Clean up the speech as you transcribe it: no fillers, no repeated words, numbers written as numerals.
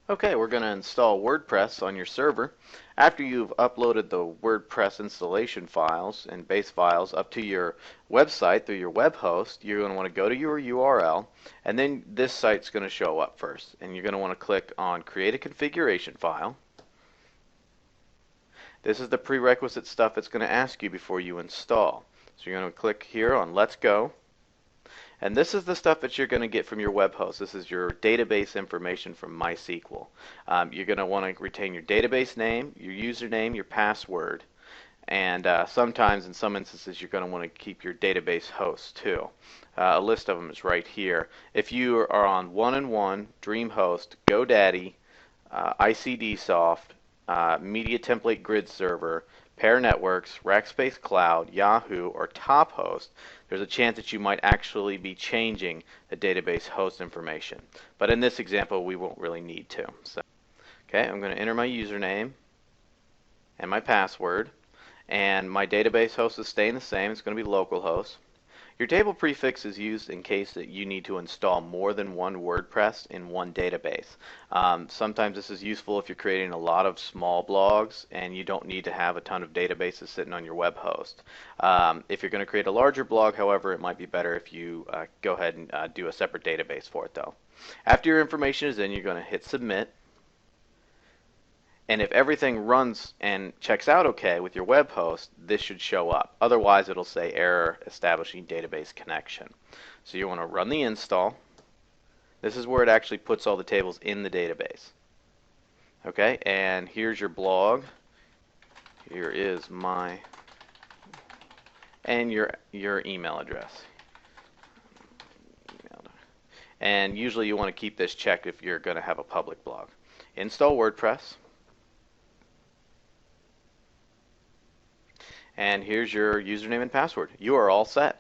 Okay, we're going to install WordPress on your server. After you've uploaded the WordPress installation files and base files up to your website through your web host, you're going to want to go to your URL, and then this site's going to show up first. And you're going to want to click on Create a Configuration File. This is the prerequisite stuff it's going to ask you before you install. So you're going to click here on Let's Go. And this is the stuff that you're going to get from your web host. This is your database information from MySQL. You're going to want to retain your database name, your username, your password, and sometimes in some instances you're going to want to keep your database host too. A list of them is right here. If you are on 1&1, DreamHost, GoDaddy, ICDsoft, Media Template Grid Server, Pair Networks, Rackspace Cloud, Yahoo, or TopHost, there's a chance that you might actually be changing the database host information. But in this example, we won't really need to. So, okay, I'm going to enter my username and my password, and my database host is staying the same. It's going to be localhost. Your table prefix is used in case that you need to install more than one WordPress in one database. Sometimes this is useful if you're creating a lot of small blogs and you don't need to have a ton of databases sitting on your web host. If you're going to create a larger blog, however, it might be better if you go ahead and do a separate database for it though. After your information is in, you're going to hit submit. And if everything runs and checks out okay with your web host, this should show up. Otherwise, it'll say error establishing database connection. So you want to run the install. This is where it actually puts all the tables in the database. Okay, and here's your blog. Here is my, and your email address. And usually you want to keep this checked if you're going to have a public blog. Install WordPress. And here's your username and password. You are all set.